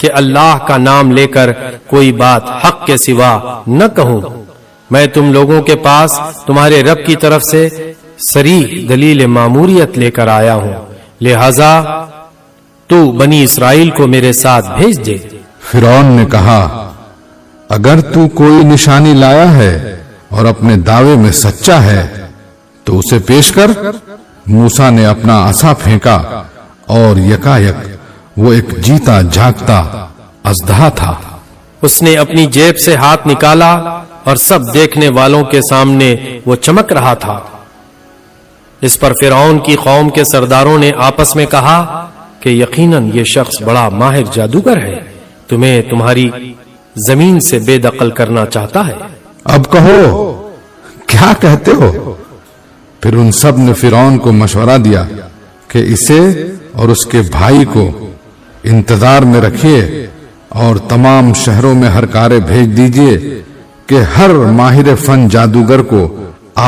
کہ اللہ کا نام لے کر کوئی بات حق کے سوا نہ کہوں۔ میں تم لوگوں کے پاس تمہارے رب کی طرف سے صریح دلیل ماموریت لے کر آیا ہوں، لہذا تو بنی اسرائیل کو میرے ساتھ بھیج دے۔ فرعون نے کہا اگر تو کوئی نشانی لایا ہے اور اپنے دعوے میں سچا ہے تو اسے پیش کر۔ موسیٰ نے اپنا عصا پھینکا اور یکایک وہ ایک جیتا جاگتا اژدہا تھا۔ اس نے اپنی جیب سے ہاتھ نکالا اور سب دیکھنے والوں کے سامنے وہ چمک رہا تھا۔ اس پر فرعون کی قوم کے سرداروں نے آپس میں کہا کہ یقیناً یہ شخص بڑا ماہر جادوگر ہے، تمہیں تمہاری زمین سے بے دخل کرنا چاہتا ہے۔ اب کہو کیا کہتے ہو؟ پھر ان سب نے فرعون کو مشورہ دیا کہ اسے اور اس کے بھائی کو انتظار میں رکھیے اور تمام شہروں میں ہر کارے بھیج دیجئے کہ ہر ماہر فن جادوگر کو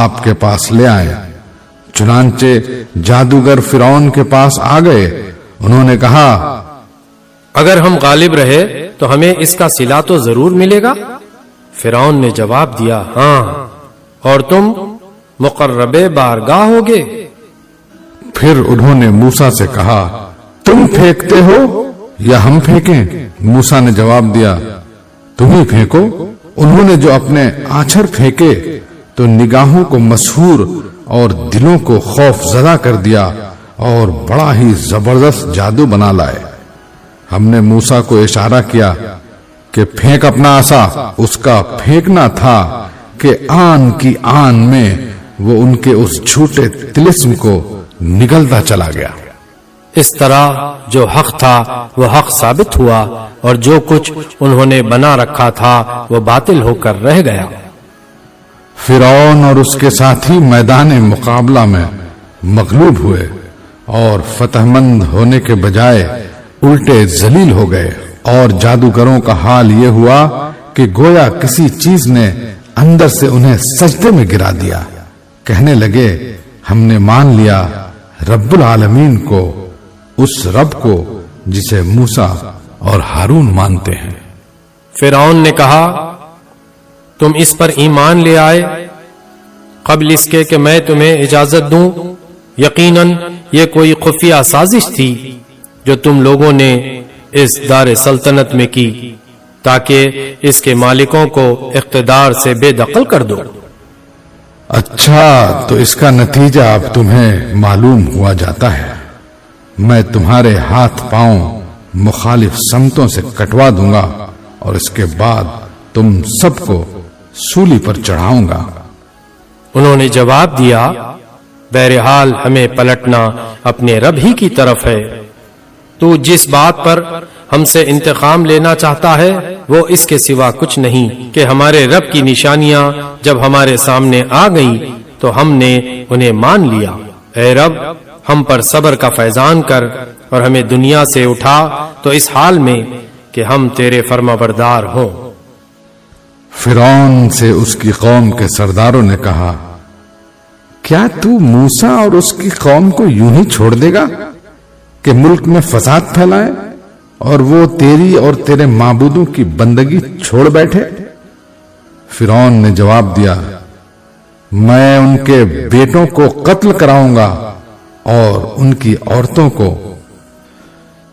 آپ کے پاس لے آئیں۔ چنانچہ جادوگر فرعون کے پاس آ گئے۔ انہوں نے کہا اگر ہم غالب رہے تو ہمیں اس کا صلہ تو ضرور ملے گا۔ فرعون نے جواب دیا ہاں، اور تم مقرب بارگاہ ہوگے۔ پھر انہوں نے موسیٰ سے کہا تم پھینکتے ہو یا ہم پھینکیں؟ موسیٰ نے جواب دیا تم ہی پھینکو۔ انہوں نے جو اپنے آچر پھینکے تو نگاہوں کو مسحور اور دلوں کو خوف زدہ کر دیا اور بڑا ہی زبردست جادو بنا لائے۔ ہم نے موسیٰ کو اشارہ کیا کہ پھینک اپنا عصا۔ اس کا پھینکنا تھا کہ آن کی آن میں وہ ان کے اس جھوٹے طلسم کو نگلتا چلا گیا۔ اس طرح جو حق تھا وہ حق ثابت ہوا اور جو کچھ انہوں نے بنا رکھا تھا وہ باطل ہو کر رہ گیا۔ فرعون اور اس کے ساتھی میدان مقابلہ میں مغلوب ہوئے اور فتح مند ہونے کے بجائے الٹے ذلیل ہو گئے، اور جادوگروں کا حال یہ ہوا کہ گویا کسی چیز نے اندر سے انہیں سجدے میں گرا دیا۔ کہنے لگے ہم نے مان لیا رب العالمین کو، اس رب کو جسے موسیٰ اور ہارون مانتے ہیں۔ فرعون نے کہا تم اس پر ایمان لے آئے قبل اس کے کہ میں تمہیں اجازت دوں؟ یقیناً یہ کوئی خفیہ سازش تھی جو تم لوگوں نے اس دار سلطنت میں کی تاکہ اس کے مالکوں کو اقتدار سے بے دخل کر دو۔ اچھا، تو اس کا نتیجہ اب تمہیں معلوم ہوا جاتا ہے۔ میں تمہارے ہاتھ پاؤں مخالف سمتوں سے کٹوا دوں گا اور اس کے بعد تم سب کو سولی پر چڑھاؤں گا۔ انہوں نے جواب دیا بہرحال ہمیں پلٹنا اپنے رب ہی کی طرف ہے۔ تو جس بات پر ہم سے انتقام لینا چاہتا ہے وہ اس کے سوا کچھ نہیں کہ ہمارے رب کی نشانیاں جب ہمارے سامنے آ گئیں تو ہم نے انہیں مان لیا۔ اے رب ہم پر صبر کا فیضان کر اور ہمیں دنیا سے اٹھا تو اس حال میں کہ ہم تیرے فرما بردار ہوں۔ فرعون سے اس کی قوم کے سرداروں نے کہا کیا تو موسیٰ اور اس کی قوم کو یوں ہی چھوڑ دے گا کہ ملک میں فساد پھیلائے اور وہ تیری اور تیرے معبودوں کی بندگی چھوڑ بیٹھے؟ فرعون نے جواب دیا میں ان کے بیٹوں کو قتل کراؤں گا اور ان کی عورتوں کو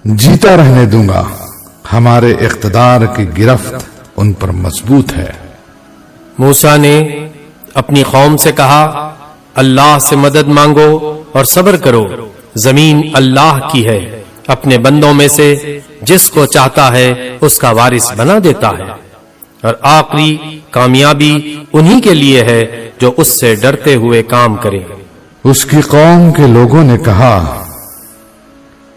جیتا رہنے دوں گا۔ ہمارے اقتدار کی گرفت ان پر مضبوط ہے۔ موسیٰ نے اپنی قوم سے کہا اللہ سے مدد مانگو اور صبر کرو، زمین اللہ کی ہے، اپنے بندوں میں سے جس کو چاہتا ہے اس کا وارث بنا دیتا ہے، اور آخری کامیابی انہی کے لیے ہے جو اس سے ڈرتے ہوئے کام کرے۔ اس کی قوم کے لوگوں نے کہا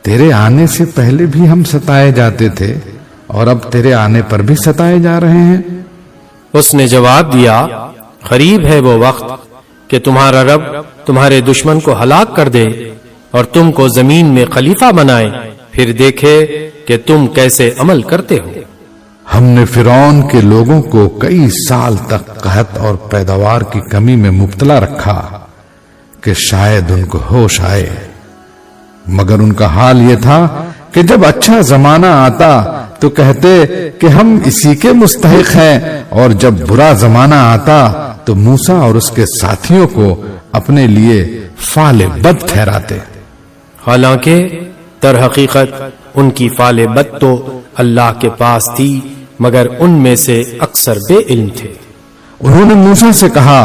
تیرے آنے سے پہلے بھی ہم ستائے جاتے تھے اور اب تیرے آنے پر بھی ستائے جا رہے ہیں۔ اس نے جواب دیا قریب ہے وہ وقت کہ تمہارا رب تمہارے دشمن کو ہلاک کر دے اور تم کو زمین میں خلیفہ بنائے، پھر دیکھے کہ تم کیسے عمل کرتے ہو۔ ہم نے فرعون کے لوگوں کو کئی سال تک قحط اور پیداوار کی کمی میں مبتلا رکھا کہ شاید ان کو ہوش آئے، مگر ان کا حال یہ تھا کہ جب اچھا زمانہ آتا تو کہتے کہ ہم اسی کے مستحق ہیں، اور جب برا زمانہ آتا تو موسیٰ اور اس کے ساتھیوں کو اپنے لیے فعل بد ٹھہراتے۔ حالانکہ در حقیقت ان کی فعل بد تو اللہ کے پاس تھی، مگر ان میں سے اکثر بے علم تھے۔ انہوں نے موسیٰ سے کہا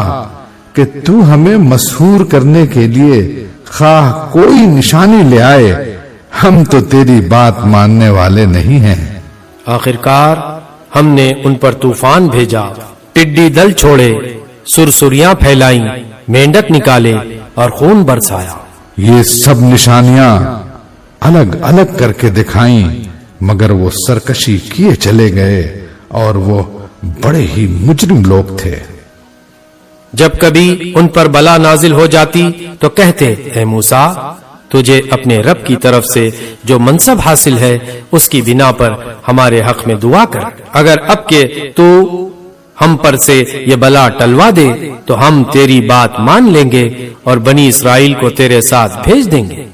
کہ تو ہمیں مسحور کرنے کے لیے خواہ کوئی نشانی لے آئے، ہم تو تیری بات ماننے والے نہیں ہیں۔ آخرکار ہم نے ان پر طوفان بھیجا، ٹڈی دل چھوڑے، سرسریاں پھیلائیں، مینڈک نکالے اور خون برسایا۔ یہ سب نشانیاں الگ الگ کر کے دکھائیں، مگر وہ سرکشی کیے چلے گئے اور وہ بڑے ہی مجرم لوگ تھے۔ جب کبھی ان پر بلا نازل ہو جاتی تو کہتے، اے موسیٰ، تجھے اپنے رب کی طرف سے جو منصب حاصل ہے اس کی بنا پر ہمارے حق میں دعا کر، اگر اب کہ تو ہم پر سے یہ بلا ٹلوا دے تو ہم تیری بات مان لیں گے اور بنی اسرائیل کو تیرے ساتھ بھیج دیں گے۔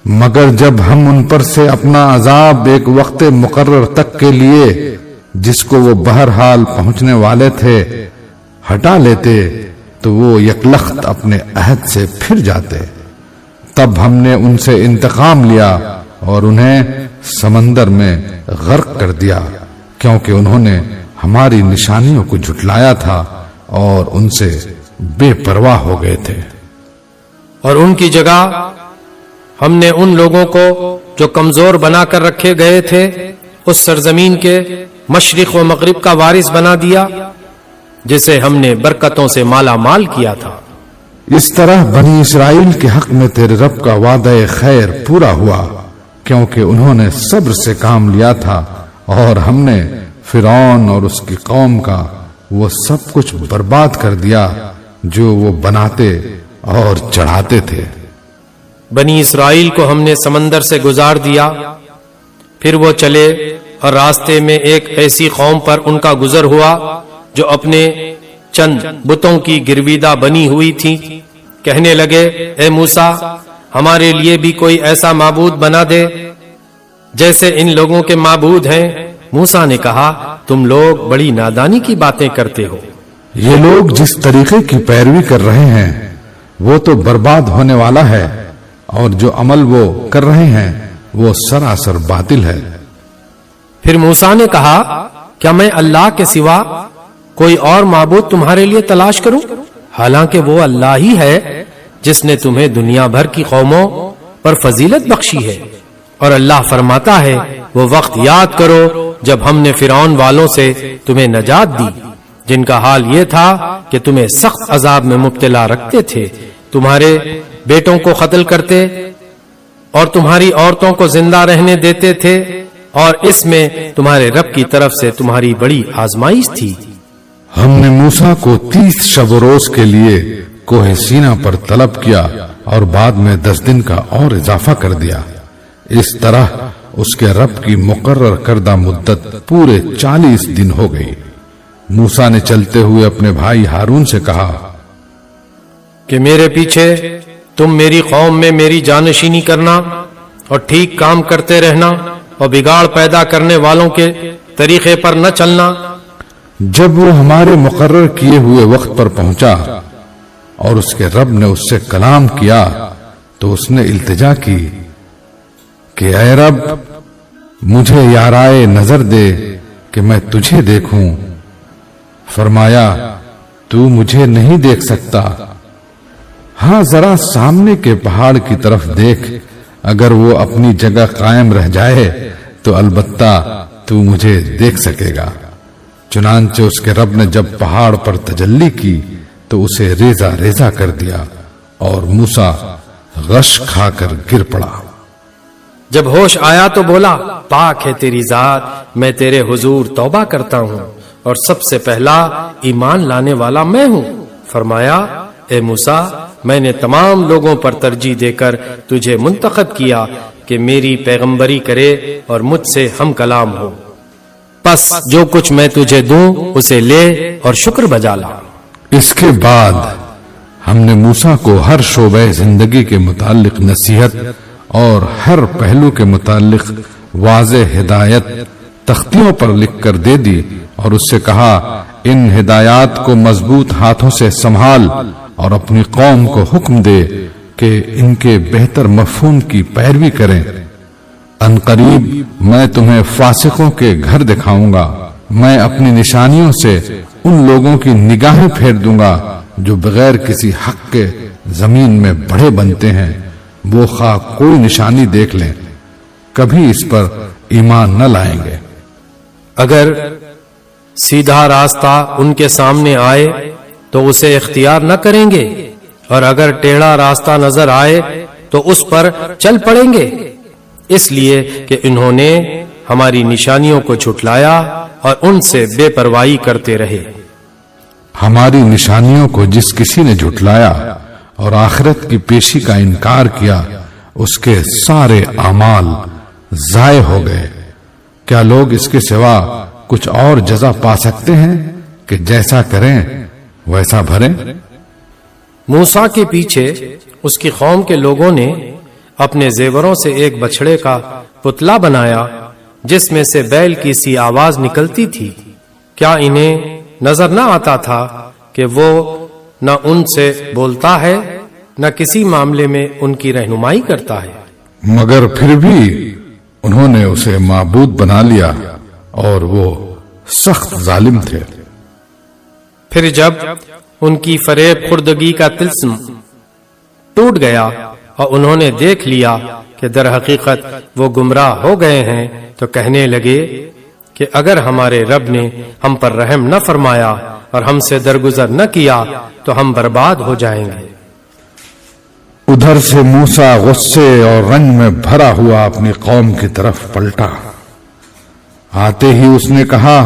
مگر جب ہم ان پر سے اپنا عذاب ایک وقت مقرر تک کے لیے، جس کو وہ بہرحال پہنچنے والے تھے، ہٹا لیتے تو وہ یکلخت اپنے عہد سے پھر جاتے۔ تب ہم نے ان سے انتقام لیا اور انہیں سمندر میں غرق کر دیا، کیونکہ انہوں نے ہماری نشانیوں کو جھٹلایا تھا اور ان سے بے پرواہ ہو گئے تھے۔ اور ان کی جگہ ہم نے ان لوگوں کو جو کمزور بنا کر رکھے گئے تھے اس سرزمین کے مشرق و مغرب کا وارث بنا دیا، جسے ہم نے برکتوں سے مالا مال کیا تھا۔ اس طرح بنی اسرائیل کے حق میں تیرے رب کا وعدہ خیر پورا ہوا، کیونکہ انہوں نے صبر سے کام لیا تھا، اور ہم نے فرعون اور اس کی قوم کا وہ سب کچھ برباد کر دیا جو وہ بناتے اور چڑھاتے تھے۔ بنی اسرائیل کو ہم نے سمندر سے گزار دیا، پھر وہ چلے اور راستے میں ایک ایسی قوم پر ان کا گزر ہوا جو اپنے چند بتوں کی گرویدہ بنی ہوئی تھی۔ کہنے لگے، اے موسیٰ، ہمارے لیے بھی کوئی ایسا معبود بنا دے جیسے ان لوگوں کے معبود ہیں۔ موسیٰ نے کہا، تم لوگ بڑی نادانی کی باتیں کرتے ہو۔ یہ لوگ جس طریقے کی پیروی کر رہے ہیں وہ تو برباد ہونے والا ہے، اور جو عمل وہ کر رہے ہیں وہ سراسر باطل ہے۔ پھر موسیٰ نے کہا، کیا میں اللہ کے سوا کوئی اور معبود تمہارے لیے تلاش کروں؟ حالانکہ وہ اللہ ہی ہے جس نے تمہیں دنیا بھر کی قوموں پر فضیلت بخشی ہے۔ اور اللہ فرماتا ہے، وہ وقت یاد کرو جب ہم نے فرعون والوں سے تمہیں نجات دی، جن کا حال یہ تھا کہ تمہیں سخت عذاب میں مبتلا رکھتے تھے، تمہارے بیٹوں کو قتل کرتے اور تمہاری عورتوں کو زندہ رہنے دیتے تھے، اور اس میں تمہارے رب کی طرف سے تمہاری بڑی آزمائش تھی۔ ہم نے موسیٰ کو 30 شب و روز کے لیے کوہ سینا پر طلب کیا اور بعد میں 10 دن کا اور اضافہ کر دیا۔ اس طرح اس کے رب کی مقرر کردہ مدت پورے 40 دن ہو گئی۔ موسیٰ نے چلتے ہوئے اپنے بھائی ہارون سے کہا کہ میرے پیچھے تم میری قوم میں میری جانشینی کرنا اور ٹھیک کام کرتے رہنا اور بگاڑ پیدا کرنے والوں کے طریقے پر نہ چلنا۔ جب وہ ہمارے مقرر کیے ہوئے وقت پر پہنچا اور اس کے رب نے اس سے کلام کیا تو اس نے التجا کی کہ اے رب، مجھے یارائے نظر دے کہ میں تجھے دیکھوں۔ فرمایا، تو مجھے نہیں دیکھ سکتا، ہاں ذرا سامنے کے پہاڑ کی طرف دیکھ، اگر وہ اپنی جگہ قائم رہ جائے تو البتہ تو مجھے دیکھ سکے گا۔ چنانچہ اس کے رب نے جب پہاڑ پر تجلی کی تو اسے ریزہ ریزہ کر دیا اور موسیٰ غش کھا کر گر پڑا۔ جب ہوش آیا تو بولا، پاک ہے تیری ذات، میں تیرے حضور توبہ کرتا ہوں اور سب سے پہلا ایمان لانے والا میں ہوں۔ فرمایا، اے موسیٰ، میں نے تمام لوگوں پر ترجیح دے کر تجھے منتخب کیا کہ میری پیغمبری کرے اور مجھ سے ہم کلام ہو، پس جو کچھ میں تجھے دوں اسے لے اور شکر بجا لا۔ اس کے بعد ہم نے موسیٰ کو ہر شعبہ زندگی کے متعلق نصیحت اور ہر پہلو کے متعلق واضح ہدایت تختیوں پر لکھ کر دے دی اور اس سے کہا ان ہدایات کو مضبوط ہاتھوں سے سنبھال اور اپنی قوم کو حکم دے کہ ان کے بہتر مفہوم کی پیروی کریں۔ عنقریب میں تمہیں فاسقوں کے گھر دکھاؤں گا، میں اپنی نشانیوں سے ان لوگوں کی نگاہیں پھیر دوں گا جو بغیر کسی حق کے زمین میں بڑے بنتے ہیں، وہ خواہ کوئی نشانی دیکھ لیں کبھی اس پر ایمان نہ لائیں گے۔ اگر سیدھا راستہ ان کے سامنے آئے تو اسے اختیار نہ کریں گے، اور اگر ٹیڑھا راستہ نظر آئے تو اس پر چل پڑیں گے، اس لیے کہ انہوں نے ہماری نشانیوں کو جھٹلایا اور ان سے بے پرواہی کرتے رہے۔ ہماری نشانیوں کو جس کسی نے جھٹلایا اور آخرت کی پیشی کا انکار کیا، اس کے سارے اعمال ضائع ہو گئے۔ کیا لوگ اس کے سوا کچھ اور جزا پا سکتے ہیں کہ جیسا کریں ویسا بھریں؟ موسیٰ کے پیچھے اس کی قوم کے لوگوں نے اپنے زیوروں سے ایک بچڑے کا پتلا بنایا جس میں سے بیل کی سی آواز نکلتی تھی۔ کیا انہیں نظر نہ آتا تھا کہ وہ نہ ان سے بولتا ہے نہ کسی معاملے میں ان کی رہنمائی کرتا ہے؟ مگر پھر بھی انہوں نے اسے معبود بنا لیا اور وہ سخت ظالم تھے۔ پھر جب ان کی فریب خوردگی کا طلسم ٹوٹ گیا اور انہوں نے دیکھ لیا کہ در حقیقت وہ گمراہ ہو گئے ہیں تو کہنے لگے کہ اگر ہمارے رب نے ہم پر رحم نہ فرمایا اور ہم سے درگزر نہ کیا تو ہم برباد ہو جائیں گے۔ ادھر سے موسیٰ غصے اور رنج میں بھرا ہوا اپنی قوم کی طرف پلٹا۔ آتے ہی اس نے کہا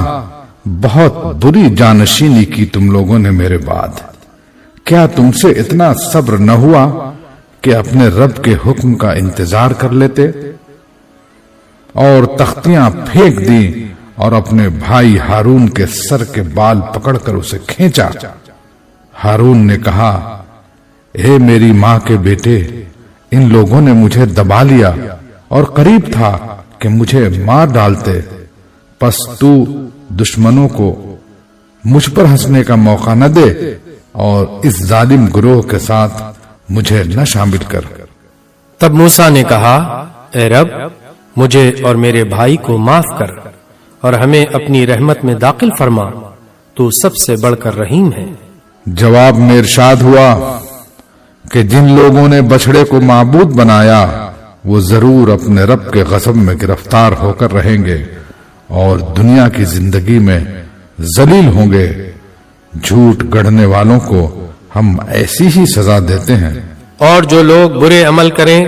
بہت بری جانشینی کی تم لوگوں نے میرے بعد، کیا تم سے اتنا صبر نہ ہوا کہ اپنے رب کے حکم کا انتظار کر لیتے؟ اور تختیاں پھینک دی اور اپنے بھائی ہارون کے سر کے بال پکڑ کر اسے کھینچا۔ ہارون نے کہا اے میری ماں کے بیٹے، ان لوگوں نے مجھے دبا لیا اور قریب تھا کہ مجھے مار ڈالتے، پس تو دشمنوں کو مجھ پر ہنسنے کا موقع نہ دے اور اس ظالم گروہ کے ساتھ مجھے نہ شامل کر۔ تب موسیٰ نے کہا اے رب، مجھے اور میرے بھائی کو معاف کر اور ہمیں اپنی رحمت میں داخل فرما، تو سب سے بڑھ کر رحیم ہے۔ جواب میں ارشاد ہوا کہ جن لوگوں نے بچڑے کو معبود بنایا وہ ضرور اپنے رب کے غضب میں گرفتار ہو کر رہیں گے اور دنیا کی زندگی میں ذلیل ہوں گے۔ جھوٹ گڑھنے والوں کو ہم ایسی ہی سزا دیتے ہیں۔ اور جو لوگ برے عمل کریں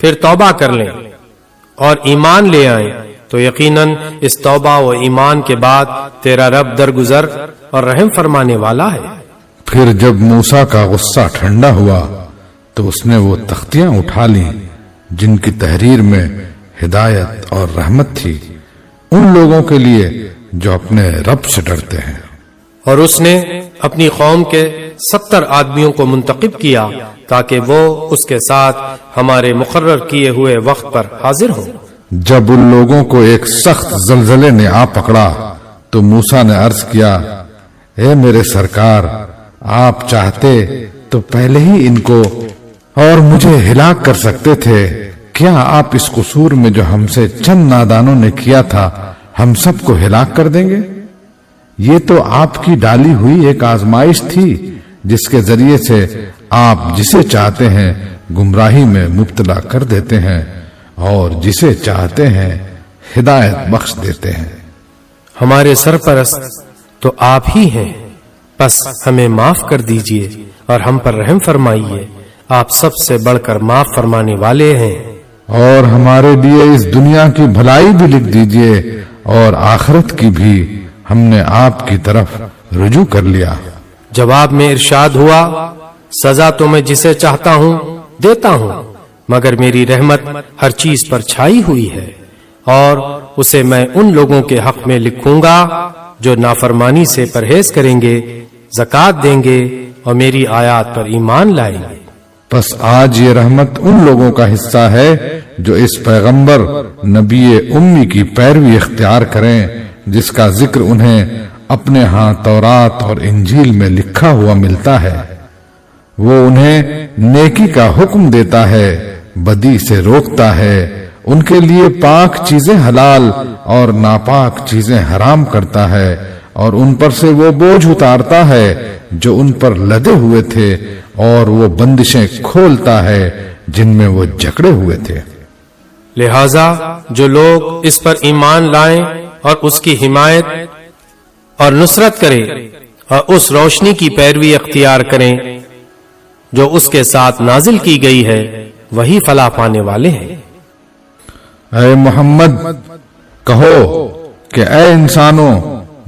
پھر توبہ کر لیں اور ایمان لے آئیں تو یقیناً اس توبہ و ایمان کے بعد تیرا رب درگزر اور رحم فرمانے والا ہے۔ پھر جب موسیٰ کا غصہ ٹھنڈا ہوا تو اس نے وہ تختیاں اٹھا لیں جن کی تحریر میں ہدایت اور رحمت تھی ان لوگوں کے لیے جو اپنے رب سے ڈرتے ہیں۔ اور اس نے اپنی قوم کے 70 آدمیوں کو منتخب کیا تاکہ وہ اس کے ساتھ ہمارے مقرر کیے ہوئے وقت پر حاضر ہوں۔ جب ان لوگوں کو ایک سخت زلزلے نے آ پکڑا تو موسیٰ نے عرض کیا اے میرے سرکار، آپ چاہتے تو پہلے ہی ان کو اور مجھے ہلاک کر سکتے تھے۔ کیا آپ اس قصور میں جو ہم سے چند نادانوں نے کیا تھا ہم سب کو ہلاک کر دیں گے؟ یہ تو آپ کی ڈالی ہوئی ایک آزمائش تھی جس کے ذریعے سے آپ جسے چاہتے ہیں گمراہی میں مبتلا کر دیتے ہیں اور جسے چاہتے ہیں ہدایت بخش دیتے ہیں۔ ہمارے سرپرست تو آپ ہی ہیں، بس ہمیں معاف کر دیجئے اور ہم پر رحم فرمائیے، آپ سب سے بڑھ کر معاف فرمانے والے ہیں۔ اور ہمارے لیے اس دنیا کی بھلائی بھی لکھ دیجئے اور آخرت کی بھی، ہم نے آپ کی طرف رجوع کر لیا۔ جواب میں ارشاد ہوا سزا تو میں جسے چاہتا ہوں دیتا ہوں، مگر میری رحمت ہر چیز پر چھائی ہوئی ہے، اور اسے میں ان لوگوں کے حق میں لکھوں گا جو نافرمانی سے پرہیز کریں گے، زکوٰۃ دیں گے اور میری آیات پر ایمان لائیں گے۔ پس آج یہ رحمت ان لوگوں کا حصہ ہے جو اس پیغمبر نبی امی کی پیروی اختیار کریں جس کا ذکر انہیں اپنے ہاں تورات اور انجیل میں لکھا ہوا ملتا ہے۔ وہ انہیں نیکی کا حکم دیتا ہے، بدی سے روکتا ہے، ان کے لیے پاک چیزیں حلال اور ناپاک چیزیں حرام کرتا ہے، اور ان پر سے وہ بوجھ اتارتا ہے جو ان پر لدے ہوئے تھے، اور وہ بندشیں کھولتا ہے جن میں وہ جکڑے ہوئے تھے۔ لہذا جو لوگ اس پر ایمان لائیں اور اس کی حمایت اور نصرت کریں اور اس روشنی کی پیروی اختیار کریں جو اس کے ساتھ نازل کی گئی ہے، وہی فلاح پانے والے ہیں۔ اے محمد کہو کہ اے انسانوں،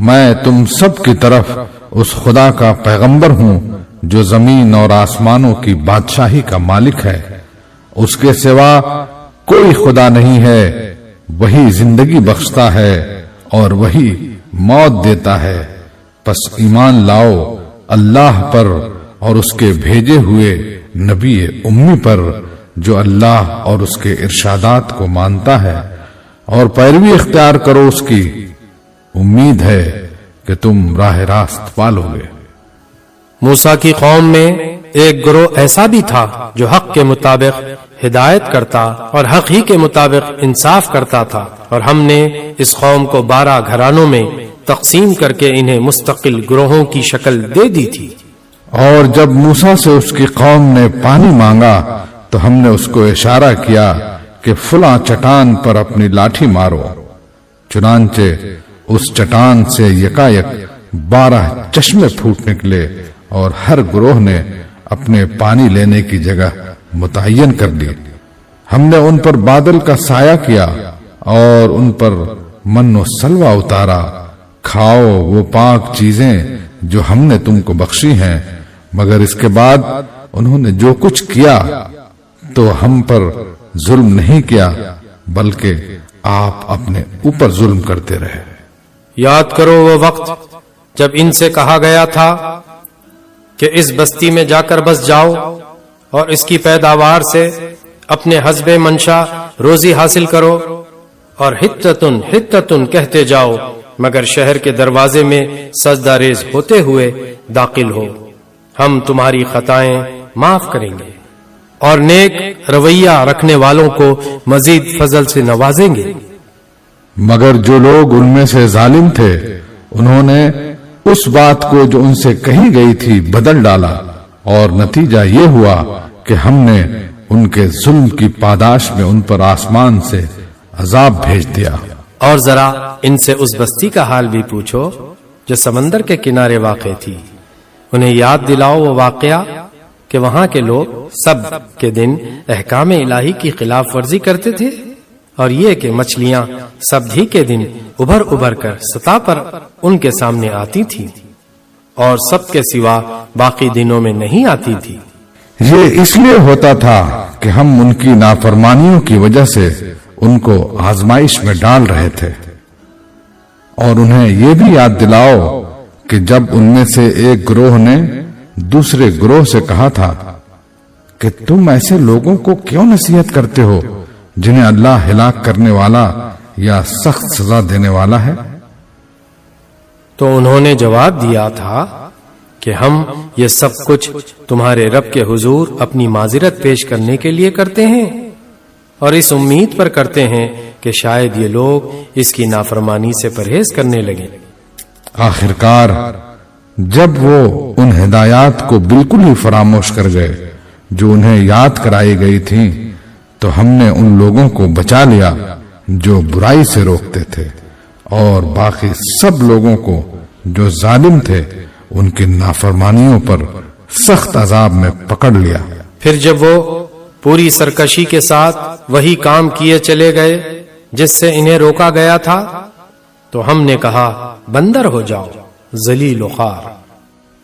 میں تم سب کی طرف اس خدا کا پیغمبر ہوں جو زمین اور آسمانوں کی بادشاہی کا مالک ہے، اس کے سوا کوئی خدا نہیں ہے، وہی زندگی بخشتا ہے اور وہی موت دیتا ہے، پس ایمان لاؤ اللہ پر اور اس کے بھیجے ہوئے نبی امی پر جو اللہ اور اس کے ارشادات کو مانتا ہے، اور پیروی اختیار کرو اس کی، امید ہے کہ تم راہ راست پالو گے۔ موسیٰ کی قوم میں ایک گروہ ایسا بھی تھا جو حق کے مطابق ہدایت کرتا اور حق ہی کے مطابق انصاف کرتا تھا، اور ہم نے اس قوم کو 12 گھرانوں میں تقسیم کر کے انہیں مستقل گروہوں کی شکل دے دی تھی۔ اور جب موسیٰ سے اس کی قوم نے پانی مانگا تو ہم نے اس کو اشارہ کیا کہ فلاں چٹان پر اپنی لاٹھی مارو، چنانچہ اس چٹان سے یکایک 12 چشمے پھوٹ نکلے، اور ہر گروہ نے اپنے پانی لینے کی جگہ متعین کر لی۔ ہم نے ان پر بادل کا سایہ کیا اور ان پر من و سلوہ اتارا، کھاؤ وہ پاک چیزیں جو ہم نے تم کو بخشی ہیں، مگر اس کے بعد انہوں نے جو کچھ کیا تو ہم پر ظلم نہیں کیا بلکہ آپ اپنے اوپر ظلم کرتے رہے۔ یاد کرو وہ وقت جب ان سے کہا گیا تھا کہ اس بستی میں جا کر بس جاؤ اور اس کی پیداوار سے اپنے حسب منشا روزی حاصل کرو، اور حتتن حتتن کہتے جاؤ مگر شہر کے دروازے میں سجدہ ریز ہوتے ہوئے داخل ہو، ہم تمہاری خطائیں معاف کریں گے اور نیک رویہ رکھنے والوں کو مزید فضل سے نوازیں گے۔ مگر جو لوگ ان میں سے ظالم تھے انہوں نے اس بات کو جو ان سے کہی گئی تھی بدل ڈالا، اور نتیجہ یہ ہوا کہ ہم نے ان کے ظلم کی پاداش میں ان پر آسمان سے عذاب بھیج دیا۔ اور ذرا ان سے اس بستی کا حال بھی پوچھو جو سمندر کے کنارے واقع تھی، انہیں یاد دلاؤ وہ واقعہ کہ وہاں کے لوگ سب کے دن احکام الہی کی خلاف ورزی کرتے تھے، اور یہ کہ مچھلیاں سبھی کے دن ابھر ابھر کر سطح پر ان کے سامنے آتی تھی اور سب کے سوا باقی دنوں میں نہیں آتی تھی۔ یہ اس لیے ہوتا تھا کہ ہم ان کی نافرمانیوں کی وجہ سے ان کو آزمائش میں ڈال رہے تھے، اور انہیں یہ بھی یاد دلاؤ کہ جب ان میں سے ایک گروہ نے دوسرے گروہ سے کہا تھا کہ تم ایسے لوگوں کو کیوں نصیحت کرتے ہو جنہیں اللہ ہلاک کرنے والا یا سخت سزا دینے والا ہے؟ تو انہوں نے جواب دیا تھا کہ ہم یہ سب کچھ تمہارے رب کے حضور اپنی معذرت پیش کرنے کے لیے کرتے ہیں، اور اس امید پر کرتے ہیں کہ شاید یہ لوگ اس کی نافرمانی سے پرہیز کرنے لگیں۔ آخرکار جب وہ ان ہدایات کو بالکل ہی فراموش کر گئے جو انہیں یاد کرائی گئی تھی تو ہم نے ان لوگوں کو بچا لیا جو برائی سے روکتے تھے، اور باقی سب لوگوں کو جو ظالم تھے ان کی نافرمانیوں پر سخت عذاب میں پکڑ لیا۔ پھر جب وہ پوری سرکشی کے ساتھ وہی کام کیے چلے گئے جس سے انہیں روکا گیا تھا تو ہم نے کہا بندر ہو جاؤ ذلیل و خوار۔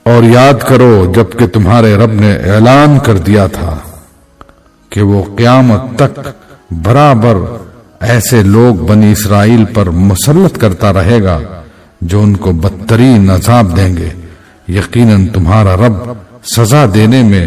اور یاد کرو جب کہ تمہارے رب نے اعلان کر دیا تھا کہ وہ قیامت تک برابر ایسے لوگ بنی اسرائیل پر مسلط کرتا رہے گا جو ان کو بدترین عذاب دیں گے، یقیناً تمہارا رب سزا دینے میں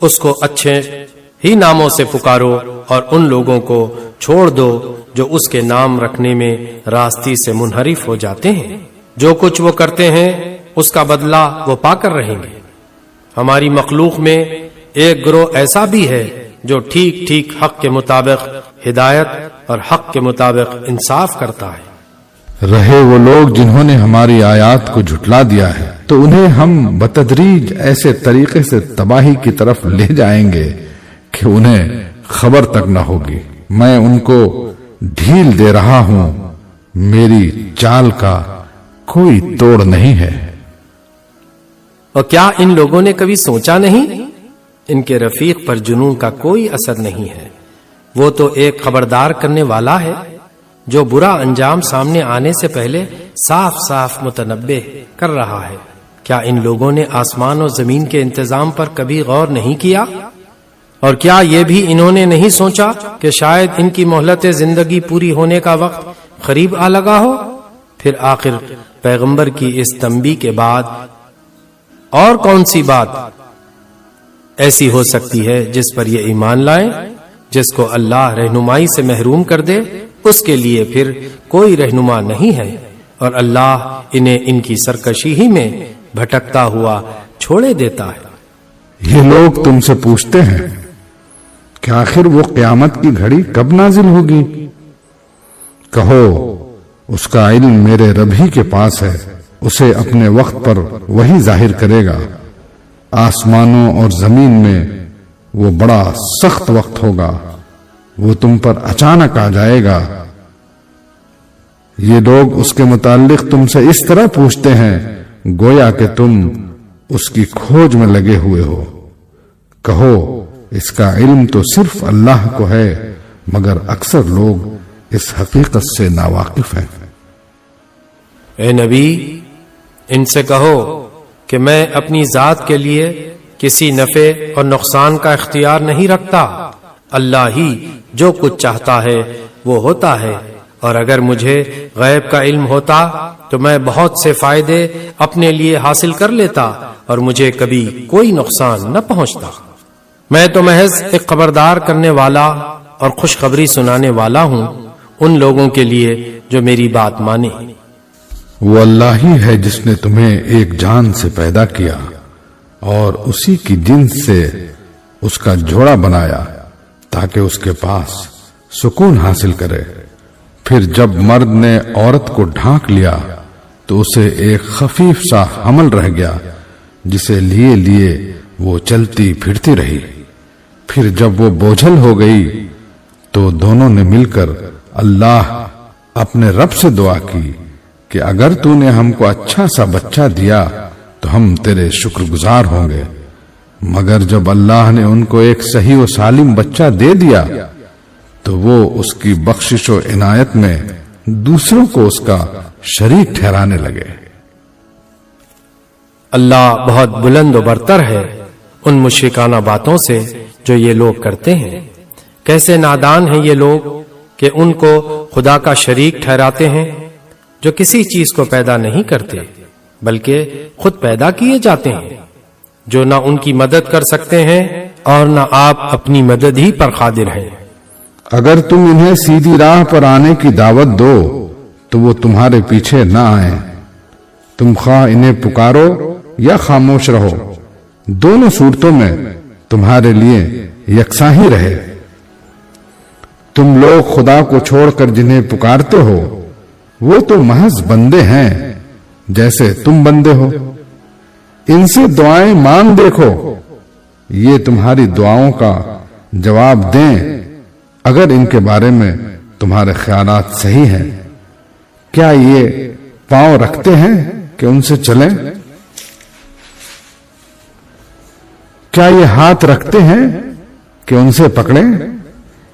اس کو اچھے ہی ناموں سے پکارو اور ان لوگوں کو چھوڑ دو جو اس کے نام رکھنے میں راستی سے منحرف ہو جاتے ہیں۔ جو کچھ وہ کرتے ہیں اس کا بدلہ وہ پا کر رہیں گے۔ ہماری مخلوق میں ایک گروہ ایسا بھی ہے جو ٹھیک ٹھیک حق کے مطابق ہدایت اور حق کے مطابق انصاف کرتا ہے۔ رہے وہ لوگ جنہوں نے ہماری آیات کو جھٹلا دیا ہے تو انہیں ہم بتدریج ایسے طریقے سے تباہی کی طرف لے جائیں گے کہ انہیں خبر تک نہ ہوگی۔ میں ان کو ڈھیل دے رہا ہوں، میری چال کا کوئی توڑ نہیں ہے۔ اور کیا ان لوگوں نے کبھی سوچا نہیں ان کے رفیق پر جنون کا کوئی اثر نہیں ہے؟ وہ تو ایک خبردار کرنے والا ہے جو برا انجام سامنے آنے سے پہلے صاف صاف متنبہ کر رہا ہے۔ کیا ان لوگوں نے آسمان و زمین کے انتظام پر کبھی غور نہیں کیا؟ اور کیا یہ بھی انہوں نے نہیں سوچا کہ شاید ان کی مہلت زندگی پوری ہونے کا وقت قریب آ لگا ہو؟ پھر آخر پیغمبر کی اس تنبیہ کے بعد اور کون سی بات ایسی ہو سکتی ہے جس پر یہ ایمان لائیں؟ جس کو اللہ رہنمائی سے محروم کر دے اس کے لیے پھر کوئی رہنما نہیں ہے، اور اللہ انہیں ان کی سرکشی ہی میں بھٹکتا ہوا چھوڑے دیتا ہے۔ یہ لوگ تم سے پوچھتے ہیں کہ آخر وہ قیامت کی گھڑی کب نازل ہوگی؟ کہو اس کا علم میرے رب ہی کے پاس ہے، اسے اپنے وقت پر وہی ظاہر کرے گا۔ آسمانوں اور زمین میں وہ بڑا سخت وقت ہوگا، وہ تم پر اچانک آ جائے گا۔ یہ لوگ اس کے متعلق تم سے اس طرح پوچھتے ہیں گویا کہ تم اس کی کھوج میں لگے ہوئے ہو۔ کہو اس کا علم تو صرف اللہ کو ہے، مگر اکثر لوگ اس حقیقت سے ناواقف ہیں۔ اے نبی، ان سے کہو کہ میں اپنی ذات کے لیے کسی نفع اور نقصان کا اختیار نہیں رکھتا، اللہ ہی جو کچھ چاہتا ہے وہ ہوتا ہے، اور اگر مجھے غیب کا علم ہوتا تو میں بہت سے فائدے اپنے لیے حاصل کر لیتا اور مجھے کبھی کوئی نقصان نہ پہنچتا۔ میں تو محض ایک خبردار کرنے والا اور خوشخبری سنانے والا ہوں ان لوگوں کے لیے جو میری بات مانے۔ وہ اللہ ہی ہے جس نے تمہیں ایک جان سے پیدا کیا اور اسی کی جنس سے اس کا جوڑا بنایا تاکہ اس کے پاس سکون حاصل کرے۔ پھر جب مرد نے عورت کو ڈھانک لیا تو اسے ایک خفیف سا حمل رہ گیا جسے لیے لیے وہ چلتی پھرتی رہی۔ پھر جب وہ بوجھل ہو گئی تو دونوں نے مل کر اللہ اپنے رب سے دعا کی کہ اگر تو نے ہم کو اچھا سا بچہ دیا تو ہم تیرے شکر گزار ہوں گے، مگر جب اللہ نے ان کو ایک صحیح و سالم بچہ دے دیا تو وہ اس کی بخشش و عنایت میں دوسروں کو اس کا شریک ٹھہرانے لگے۔ اللہ بہت بلند و برتر ہے ان مشرکانہ باتوں سے جو یہ لوگ کرتے ہیں۔ کیسے نادان ہیں یہ لوگ کہ ان کو خدا کا شریک ٹھہراتے ہیں جو کسی چیز کو پیدا نہیں کرتے بلکہ خود پیدا کیے جاتے ہیں، جو نہ ان کی مدد کر سکتے ہیں اور نہ آپ اپنی مدد ہی پر قادر ہیں۔ اگر تم انہیں سیدھی راہ پر آنے کی دعوت دو تو وہ تمہارے پیچھے نہ آئیں۔ تم خواہ انہیں پکارو یا خاموش رہو، دونوں صورتوں میں تمہارے لیے یکساں ہی رہے۔ تم لوگ خدا کو چھوڑ کر جنہیں پکارتے ہو وہ تو محض بندے ہیں جیسے تم بندے ہو۔ ان سے دعائیں مانگ دیکھو، یہ تمہاری دعاؤں کا جواب دیں اگر ان کے بارے میں تمہارے خیالات صحیح ہیں۔ کیا یہ پاؤں رکھتے ہیں کہ ان سے چلیں؟ کیا یہ ہاتھ رکھتے ہیں کہ ان سے پکڑیں؟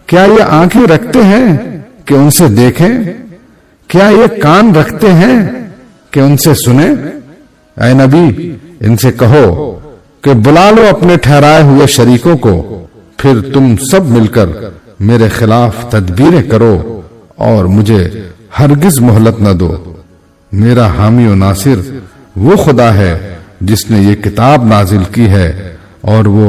کیا یہ آنکھیں رکھتے ہیں کہ ان سے دیکھیں؟ کیا یہ کان رکھتے ہیں کہ ان سے سنیں؟ اے نبی، ان سے کہو کہ بلا لو اپنے ٹھہرائے ہوئے شریکوں کو، پھر تم سب مل کر میرے خلاف تدبیریں کرو اور مجھے ہرگز مہلت نہ دو۔ میرا حامی و ناصر وہ خدا ہے جس نے یہ کتاب نازل کی ہے اور وہ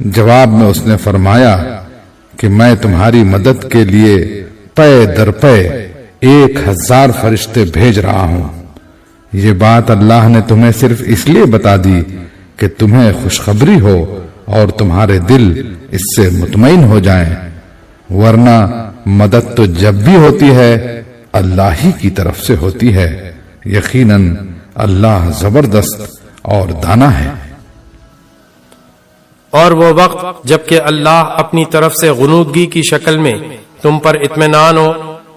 جواب میں اس نے فرمایا کہ میں تمہاری مدد کے لیے پے در پے 1000 فرشتے بھیج رہا ہوں۔ یہ بات اللہ نے تمہیں صرف اس لیے بتا دی کہ تمہیں خوشخبری ہو اور تمہارے دل اس سے مطمئن ہو جائیں، ورنہ مدد تو جب بھی ہوتی ہے اللہ ہی کی طرف سے ہوتی ہے، یقیناً اللہ زبردست اور دانا ہے۔ اور وہ وقت جبکہ اللہ اپنی طرف سے غنودگی کی شکل میں تم پر اطمینان و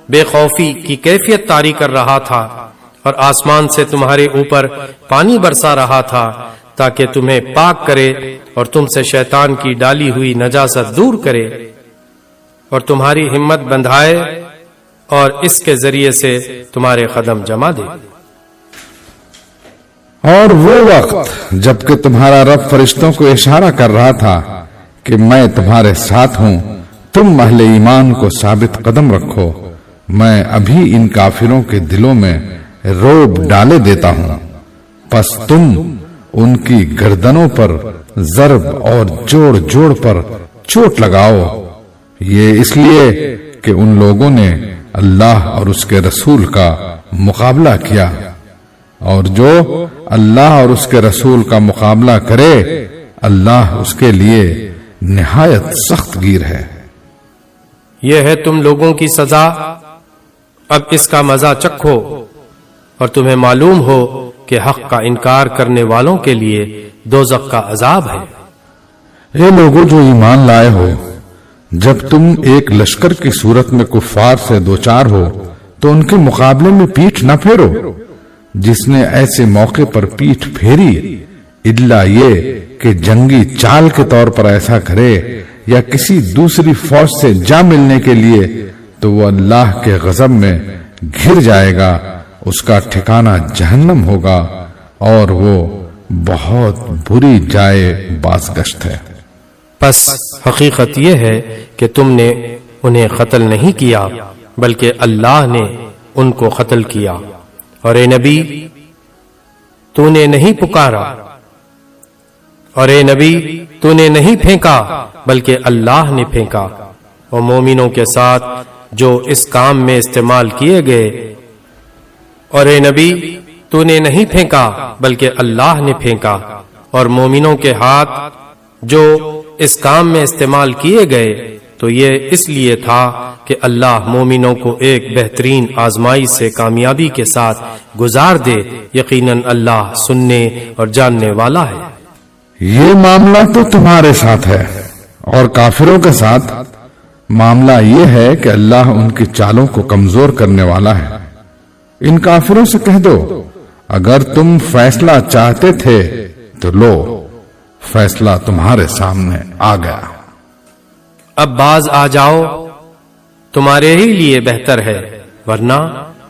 بے خوفی کی کیفیت طاری کر رہا تھا اور آسمان سے تمہارے اوپر پانی برسا رہا تھا تاکہ تمہیں پاک کرے اور تم سے شیطان کی ڈالی ہوئی نجاست دور کرے اور تمہاری ہمت بندھائے اور اس کے ذریعے سے تمہارے قدم جما دے۔ اور وہ وقت جبکہ تمہارا رب فرشتوں کو اشارہ کر رہا تھا کہ میں تمہارے ساتھ ہوں، تم اہل ایمان کو ثابت قدم رکھو، میں ابھی ان کافروں کے دلوں میں روب ڈالے دیتا ہوں، پس تم ان کی گردنوں پر ضرب اور جوڑ جوڑ پر چوٹ لگاؤ، یہ اس لیے کہ ان لوگوں نے اللہ اور اس کے رسول کا مقابلہ کیا، اور جو اللہ اور اس کے رسول کا مقابلہ کرے اللہ اس کے لیے نہایت سخت گیر ہے۔ یہ ہے تم لوگوں کی سزا، اب اس کا مزہ چکھو اور تمہیں معلوم ہو کہ حق کا انکار کرنے والوں کے لیے دوزخ کا عذاب ہے۔ اے لوگوں جو ایمان لائے ہو، جب تم ایک لشکر کی صورت میں کفار سے دوچار ہو تو ان کے مقابلے میں پیٹھ نہ پھیرو، جس نے ایسے موقع پر پیٹھ پھیری الا یہ کہ جنگی چال کے طور پر ایسا کرے یا کسی دوسری فوج سے جا ملنے کے لیے، تو وہ اللہ کے غضب میں گھر جائے گا، اس کا ٹھکانہ جہنم ہوگا اور وہ بہت بری جائے بازگشت ہے۔ پس حقیقت یہ ہے کہ تم نے انہیں قتل نہیں کیا بلکہ اللہ نے ان کو قتل کیا، اور اے نبی تو نے نہیں پکارا، اور اے نبی تو نے نہیں پھینکا بلکہ اللہ نے پھینکا، اور مومنوں کے ساتھ جو اس کام میں استعمال کیے گئے، اور اے نبی تو نے نہیں پھینکا بلکہ اللہ نے پھینکا، اور مومنوں کے ہاتھ جو اس کام میں استعمال کیے گئے تو یہ اس لیے تھا کہ اللہ مومنوں کو ایک بہترین آزمائش سے کامیابی کے ساتھ گزار دے، یقیناً اللہ سننے اور جاننے والا ہے۔ یہ معاملہ تو تمہارے ساتھ ہے، اور کافروں کے ساتھ معاملہ یہ ہے کہ اللہ ان کی چالوں کو کمزور کرنے والا ہے۔ ان کافروں سے کہہ دو اگر تم فیصلہ چاہتے تھے تو لو، فیصلہ تمہارے سامنے آ گیا۔ اب باز آ جاؤ، تمہارے ہی لیے بہتر ہے، ورنہ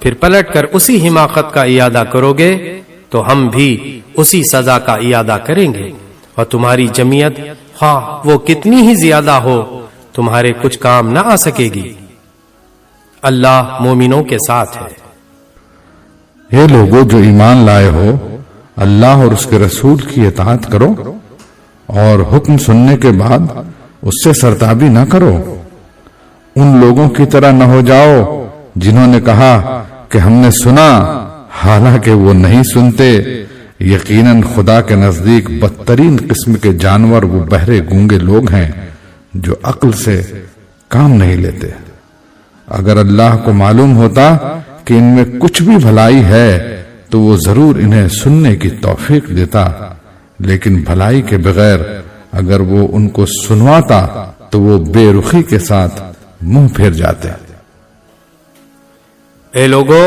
پھر پلٹ کر اسی حماقت کا اعادہ کرو گے تو ہم بھی اسی سزا کا اعادہ کریں گے، اور تمہاری جمعیت خواہ وہ کتنی ہی زیادہ ہو تمہارے کچھ کام نہ آ سکے گی۔ اللہ مومنوں کے ساتھ ہے۔ یہ لوگوں جو ایمان لائے ہو، اللہ اور اس کے رسول کی اطاعت کرو اور حکم سننے کے بعد اس سے سرتابی نہ کرو۔ ان لوگوں کی طرح نہ ہو جاؤ جنہوں نے کہا کہ ہم نے سنا حالانکہ وہ نہیں سنتے، یقیناً خدا کے نزدیک بدترین قسم کے جانور وہ بہرے گونگے لوگ ہیں جو عقل سے کام نہیں لیتے۔ اگر اللہ کو معلوم ہوتا کہ ان میں کچھ بھی بھلائی ہے تو وہ ضرور انہیں سننے کی توفیق دیتا، لیکن بھلائی کے بغیر اگر وہ ان کو سنواتا تو وہ بے رخی کے ساتھ منہ پھیر جاتے۔ اے لوگو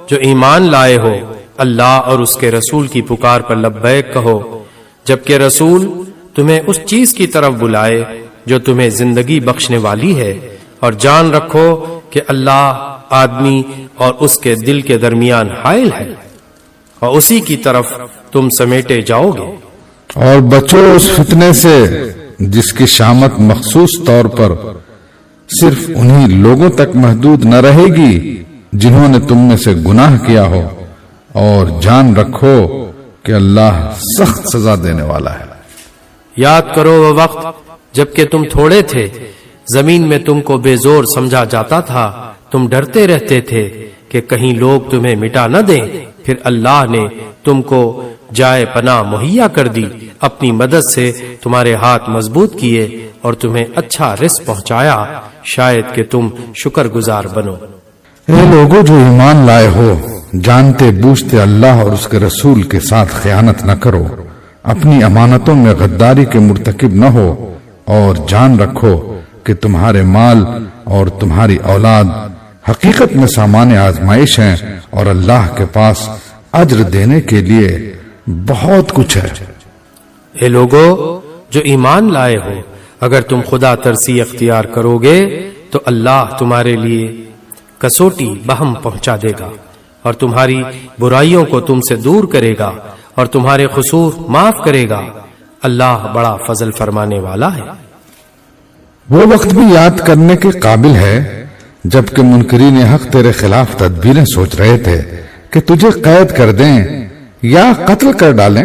جو ایمان لائے ہو، اللہ اور اس کے رسول کی پکار پر لبیک کہو، جبکہ رسول تمہیں اس چیز کی طرف بلائے جو تمہیں زندگی بخشنے والی ہے، اور جان رکھو کہ اللہ آدمی اور اس کے دل کے درمیان حائل ہے، اور اسی کی طرف تم سمیٹے جاؤ گے۔ اور بچو اس فتنے سے جس کی شامت مخصوص طور پر صرف انہی لوگوں تک محدود نہ رہے گی جنہوں نے تم میں سے گناہ کیا ہو، اور جان رکھو کہ اللہ سخت سزا دینے والا ہے۔ یاد کرو وہ وقت جبکہ تم تھوڑے تھے زمین میں تم کو بے زور سمجھا جاتا تھا، تم ڈرتے رہتے تھے کہ کہیں لوگ تمہیں مٹا نہ دیں، پھر اللہ نے تم کو جائے پناہ مہیا کر دی، اپنی مدد سے تمہارے ہاتھ مضبوط کیے اور تمہیں اچھا رزق پہنچایا، شاید کہ تم شکر گزار بنو۔ اے لوگوں جو ایمان لائے ہو، جانتے بوجھتے اللہ اور اس کے رسول کے ساتھ خیانت نہ کرو، اپنی امانتوں میں غداری کے مرتکب نہ ہو، اور جان رکھو کہ تمہارے مال اور تمہاری اولاد حقیقت میں سامان آزمائش ہیں، اور اللہ کے پاس اجر دینے کے لیے بہت کچھ ہے۔ اے لوگو جو ایمان لائے ہو، اگر تم خدا ترسی اختیار کرو گے تو اللہ تمہارے لیے کسوٹی بہم پہنچا دے گا اور تمہاری برائیوں کو تم سے دور کرے گا اور تمہارے قصور معاف کرے گا، اللہ بڑا فضل فرمانے والا ہے۔ وہ وقت بھی یاد کرنے کے قابل ہے جبکہ منکرین حق تیرے خلاف تدبیریں سوچ رہے تھے کہ تجھے قید کر دیں یا قتل کر ڈالیں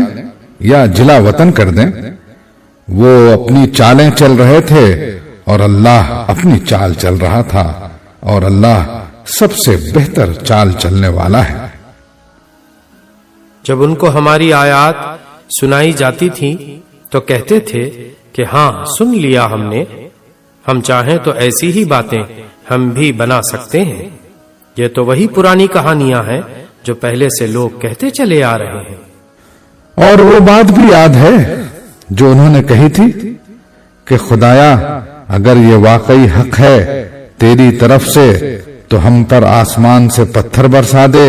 یا جلا وطن کر دیں۔ وہ اپنی چالیں چل رہے تھے اور اللہ اپنی چال چل رہا تھا، اور اللہ سب سے بہتر چال چلنے والا ہے۔ جب ان کو ہماری آیات سنائی جاتی تھی تو کہتے تھے کہ ہاں سن لیا ہم نے، ہم چاہیں تو ایسی ہی باتیں ہم بھی بنا سکتے ہیں، یہ تو وہی پرانی کہانیاں ہیں جو پہلے سے لوگ کہتے چلے آ رہے ہیں۔ اور وہ بات بھی یاد ہے جو انہوں نے کہی تھی کہ خدایا اگر یہ واقعی حق ہے تیری طرف سے تو ہم پر آسمان سے پتھر برسا دے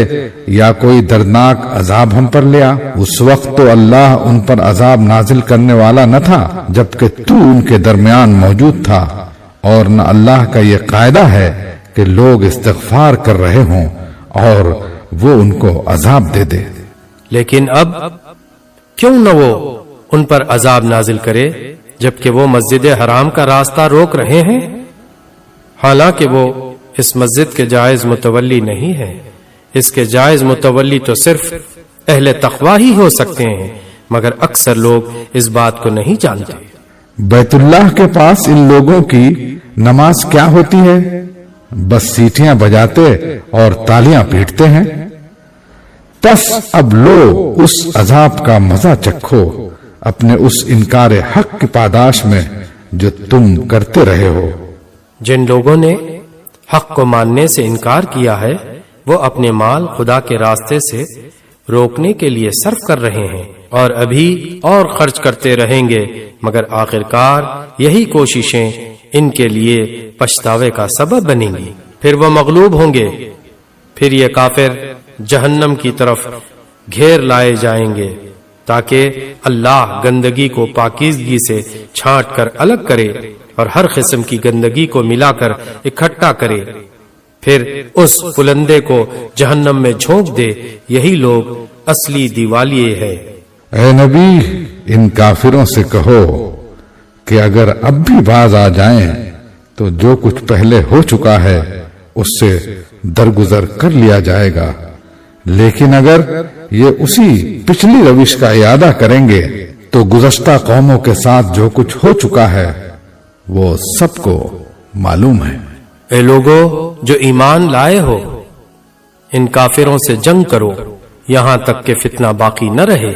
یا کوئی دردناک عذاب ہم پر لیا۔ اس وقت تو اللہ ان پر عذاب نازل کرنے والا نہ تھا جبکہ تو ان کے درمیان موجود تھا، اور نہ اللہ کا یہ قاعدہ ہے کہ لوگ استغفار کر رہے ہوں اور وہ ان کو عذاب دے دے۔ لیکن اب کیوں نہ وہ ان پر عذاب نازل کرے جبکہ وہ مسجد حرام کا راستہ روک رہے ہیں، حالانکہ وہ اس مسجد کے جائز متولی نہیں ہے، اس کے جائز متولی تو صرف اہل تقوی ہی ہو سکتے ہیں، مگر اکثر لوگ اس بات کو نہیں جانتے۔ بیت اللہ کے پاس ان لوگوں کی نماز کیا ہوتی ہے؟ بس سیٹیاں بجاتے اور تالیاں پیٹتے ہیں۔ پس اب لو اس عذاب کا مزہ چکھو اپنے اس انکار حق کی پاداش میں جو تم کرتے رہے ہو۔ جن لوگوں نے حق کو ماننے سے انکار کیا ہے وہ اپنے مال خدا کے راستے سے روکنے کے لیے صرف کر رہے ہیں اور ابھی اور خرچ کرتے رہیں گے، مگر آخرکار یہی کوششیں ان کے لیے پچھتاوے کا سبب بنیں گی، پھر وہ مغلوب ہوں گے، پھر یہ کافر جہنم کی طرف گھیر لائے جائیں گے تاکہ اللہ گندگی کو پاکیزگی سے چھانٹ کر الگ کرے اور ہر قسم کی گندگی کو ملا کر اکٹھا کرے، پھر اس پلندے کو جہنم میں جھونک دے۔ یہی لوگ اصلی دیوالیے ہیں۔ اے نبی ان کافروں سے کہو کہ اگر اب بھی باز آ جائیں تو جو کچھ پہلے ہو چکا ہے اس سے درگزر کر لیا جائے گا، لیکن اگر یہ اسی پچھلی روش کا اعادہ کریں گے تو گزشتہ قوموں کے ساتھ جو کچھ ہو چکا ہے وہ سب کو معلوم ہے۔ اے لوگو جو ایمان لائے ہو، ان کافروں سے جنگ کرو یہاں تک کہ فتنہ باقی نہ رہے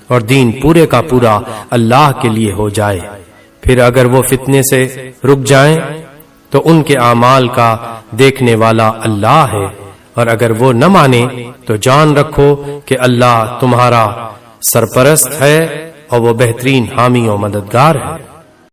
اور دین پورے کا پورا اللہ کے لیے ہو جائے، پھر اگر وہ فتنے سے رک جائیں تو ان کے اعمال کا دیکھنے والا اللہ ہے، اور اگر وہ نہ مانے تو جان رکھو کہ اللہ تمہارا سرپرست ہے اور وہ بہترین حامی و مددگار ہے۔